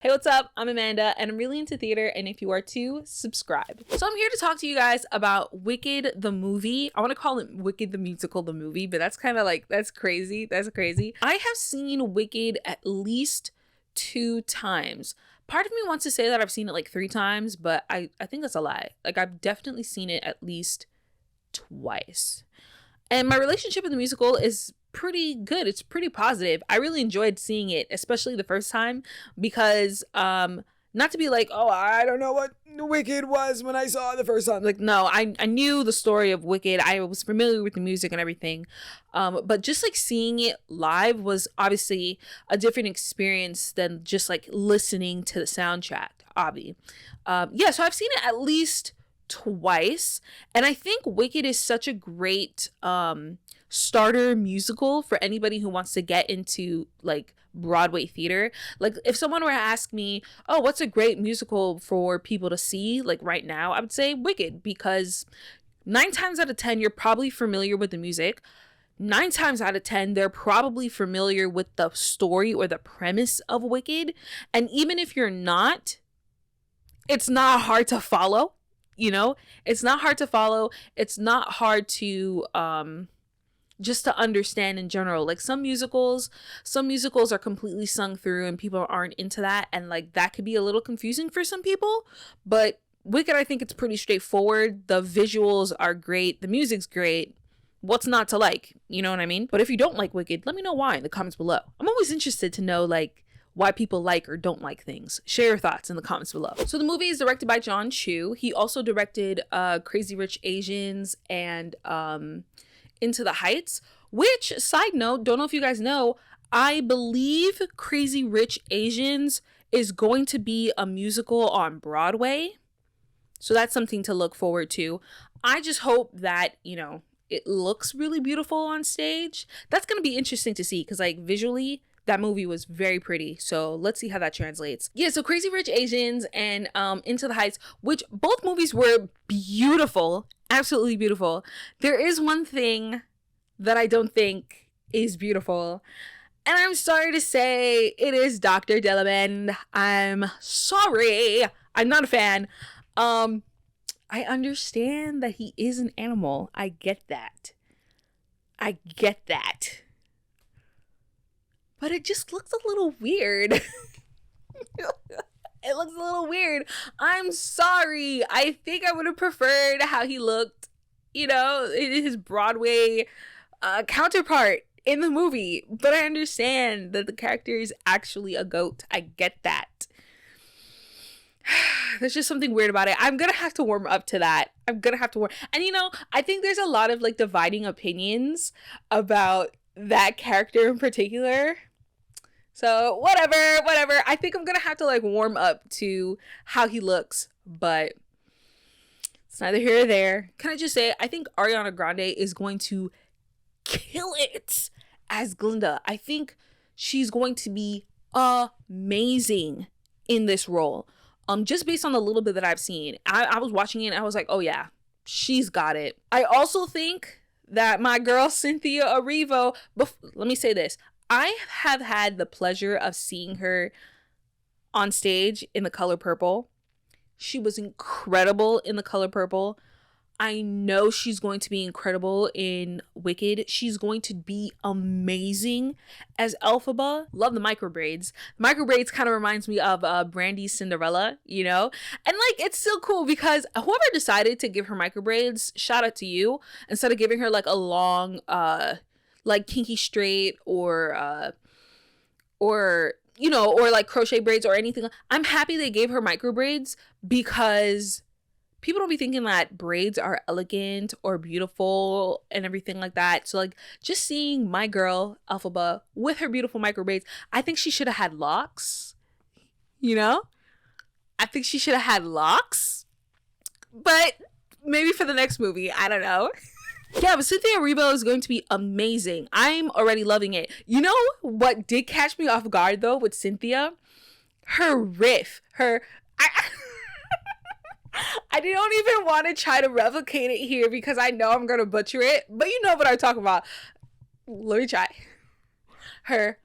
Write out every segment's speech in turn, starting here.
Hey, what's up? I'm Amanda, and I'm really into theater, and if you are too, subscribe. So I'm here to talk to you guys about Wicked the movie. I want to call it Wicked the musical the movie, but that's kind of like, that's crazy. That's crazy. I have seen Wicked at least 2 times. Part of me wants to say that I've seen it like 3 times, but I think that's a lie. Like, I've definitely seen it at least twice. And my relationship with the musical is pretty good. It's pretty positive. I really enjoyed seeing it, especially the first time, because not to be like, oh, I don't know what Wicked was when I saw it the first time. Like, no, I knew the story of Wicked. I was familiar with the music and everything. But just like seeing it live was obviously a different experience than just like listening to the soundtrack, Abby. So I've seen it at least twice, and I think Wicked is such a great starter musical for anybody who wants to get into like Broadway theater. Like, if someone were to ask me, oh, what's a great musical for people to see like right now, I would say Wicked, because 9 times out of 10 you're probably familiar with the music. 9 times out of 10 they're probably familiar with the story or the premise of Wicked, and even if you're not, it's not hard to follow. You know, it's not hard to follow. It's not hard to just to understand in general. Like, some musicals are completely sung through and people aren't into that, and like that could be a little confusing for some people. But Wicked, I think it's pretty straightforward. The visuals are great, the music's great. What's not to like? You know what I mean? But if you don't like Wicked, let me know why in the comments below. I'm always interested to know like why people like or don't like things. Share your thoughts in the comments below. So the movie is directed by John Chu. He also directed Crazy Rich Asians and Into the Heights, which, side note, don't know if you guys know, I believe Crazy Rich Asians is going to be a musical on Broadway. So that's something to look forward to. I just hope that, you know, it looks really beautiful on stage. That's going to be interesting to see, because like visually, that movie was very pretty. So let's see how that translates. Yeah, so Crazy Rich Asians and Into the Heights, which both movies were beautiful, absolutely beautiful. There is one thing that I don't think is beautiful, and I'm sorry to say it is Dr. Delamain. I'm sorry. I'm not a fan. I understand that he is an animal. I get that. But it just looks a little weird. It looks a little weird. I'm sorry. I think I would have preferred how he looked, you know, in his Broadway counterpart in the movie. But I understand that the character is actually a goat. I get that. There's just something weird about it. I'm gonna have to warm up to that. And you know, I think there's a lot of like dividing opinions about that character in particular. So whatever. I think I'm gonna have to like warm up to how he looks, but it's neither here or there. Can I just say, I think Ariana Grande is going to kill it as Glinda. I think she's going to be amazing in this role. Just based on the little bit that I've seen. I was watching it and I was like, oh yeah, she's got it. I also think that my girl Cynthia Erivo, let me say this. I have had the pleasure of seeing her on stage in The Color Purple. She was incredible in The Color Purple. I know she's going to be incredible in Wicked. She's going to be amazing as Elphaba. Love the micro braids. Micro braids kind of reminds me of Brandy's Cinderella, you know? And like, it's still cool because whoever decided to give her micro braids, shout out to you. Instead of giving her like a long, like kinky straight or you know, or like crochet braids or anything. I'm happy they gave her micro braids, because people don't be thinking that braids are elegant or beautiful and everything like that. So like, just seeing my girl Elphaba with her beautiful micro braids, I think she should have had locks, you know? I think she should have had locks, but maybe for the next movie, I don't know. Yeah, but Cynthia Erivo is going to be amazing. I'm already loving it. You know what did catch me off guard though with Cynthia? Her riff, I don't even want to try to replicate it here because I know I'm going to butcher it. But you know what I'm talking about. Let me try. Her.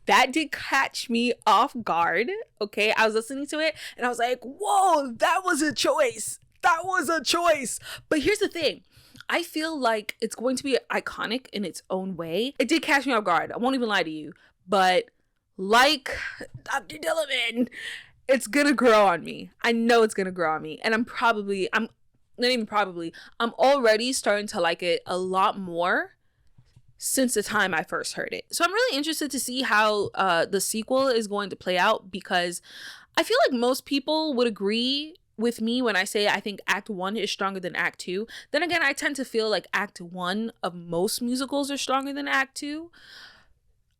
that did catch me off guard. Okay, I was listening to it and I was like, whoa, that was a choice. That was a choice. But here's the thing. I feel like it's going to be iconic in its own way. It did catch me off guard. I won't even lie to you. But like Dr. Dillerman, it's going to grow on me. I know it's going to grow on me. And I'm already starting to like it a lot more since the time I first heard it. So I'm really interested to see how the sequel is going to play out, because I feel like most people would agree with me when I say I think Act 1 is stronger than Act 2. Then again, I tend to feel like Act 1 of most musicals are stronger than Act 2.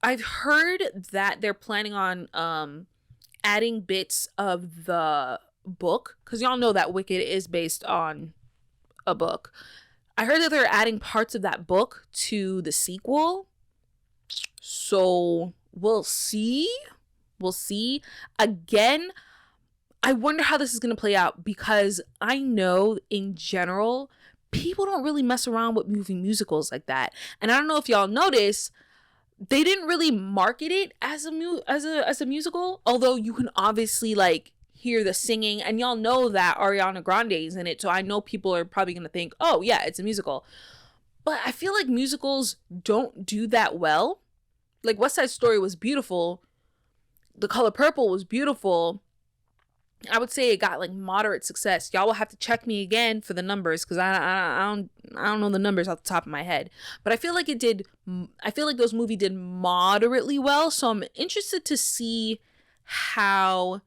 I've heard that they're planning on adding bits of the book, because y'all know that Wicked is based on a book. I heard that they're adding parts of that book to the sequel. So we'll see. Again, I wonder how this is going to play out, because I know in general, people don't really mess around with movie musicals like that. And I don't know if y'all notice, they didn't really market it as a musical, although you can obviously like hear the singing, and y'all know that Ariana Grande is in it, so I know people are probably gonna think, oh yeah, it's a musical. But I feel like musicals don't do that well. Like West Side Story was beautiful, The Color Purple was beautiful. I would say it got like moderate success. Y'all will have to check me again for the numbers, because I don't know the numbers off the top of my head. But I feel like those movies did moderately well. So I'm interested to see how,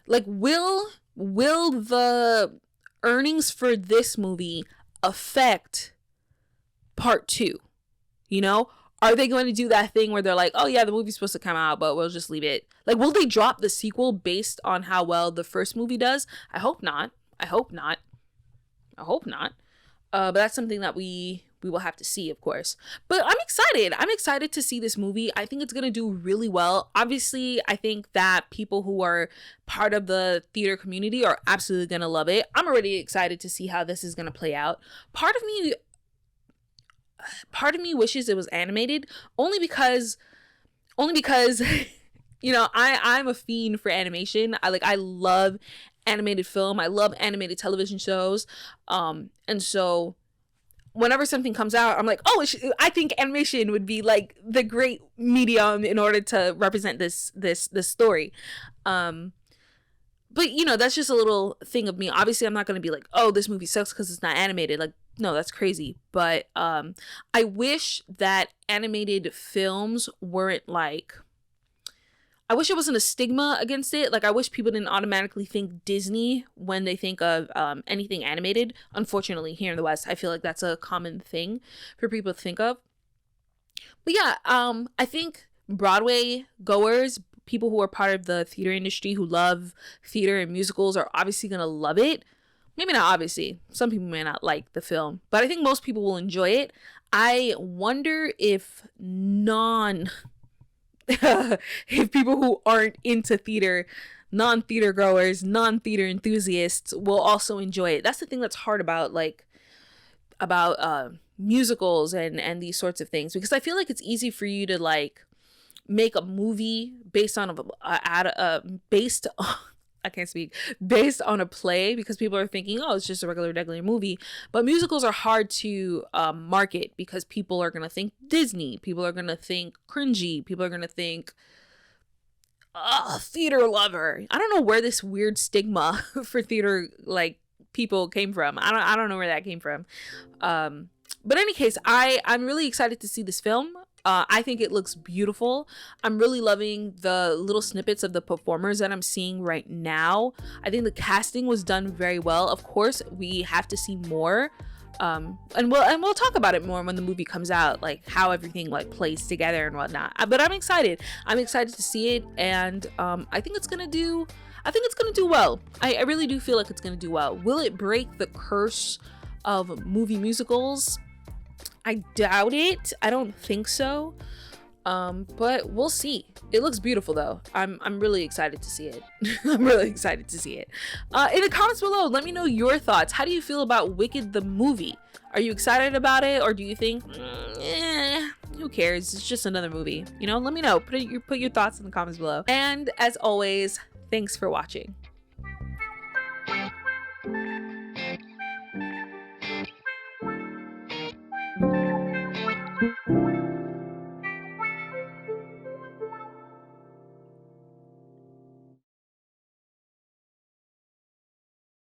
like, will the earnings for this movie affect part 2? You know? Are they going to do that thing where they're like, oh yeah, the movie's supposed to come out, but we'll just leave it? Like, will they drop the sequel based on how well the first movie does? I hope not. But that's something that we will have to see, of course. But I'm excited. I'm excited to see this movie. I think it's going to do really well. Obviously, I think that people who are part of the theater community are absolutely going to love it. I'm already excited to see how this is going to play out. Part of me wishes it was animated, only because you know, I'm a fiend for animation. I love animated film. I love animated television shows. And so whenever something comes out, I'm like, oh, I think animation would be like the great medium in order to represent this story. But you know, that's just a little thing of me. Obviously, I'm not going to be like, oh, this movie sucks because it's not animated. Like, no, that's crazy. But I wish that animated films weren't like, I wish it wasn't a stigma against it. Like, I wish people didn't automatically think Disney when they think of anything animated. Unfortunately, here in the West, I feel like that's a common thing for people to think of. But yeah, I think Broadway goers, people who are part of the theater industry who love theater and musicals, are obviously going to love it. Maybe not obviously. Some people may not like the film, but I think most people will enjoy it. I wonder if if people who aren't into theater, non-theater goers, non-theater enthusiasts will also enjoy it. That's the thing that's hard about musicals and these sorts of things, because I feel like it's easy for you to like make a movie based on based on a play, because people are thinking, oh, it's just a regular movie. But musicals are hard to market, because people are going to think Disney. People are going to think cringy. People are going to think theater lover. I don't know where this weird stigma for theater like people came from. I don't know where that came from. But in any case, I'm really excited to see this film. I think it looks beautiful. I'm really loving the little snippets of the performers that I'm seeing right now. I think the casting was done very well. Of course, we have to see more. And we'll talk about it more when the movie comes out, like how everything like plays together and whatnot. But I'm excited. I'm excited to see it, and I think it's gonna do well. I really do feel like it's gonna do well. Will it break the curse of movie musicals? I doubt it. I don't think so. But we'll see. It looks beautiful though. I'm really excited to see it. I'm really excited to see it. In the comments below, let me know your thoughts. How do you feel about Wicked the movie? Are you excited about it, or do you think, who cares? It's just another movie. You know, let me know. Put your thoughts in the comments below. And as always, thanks for watching.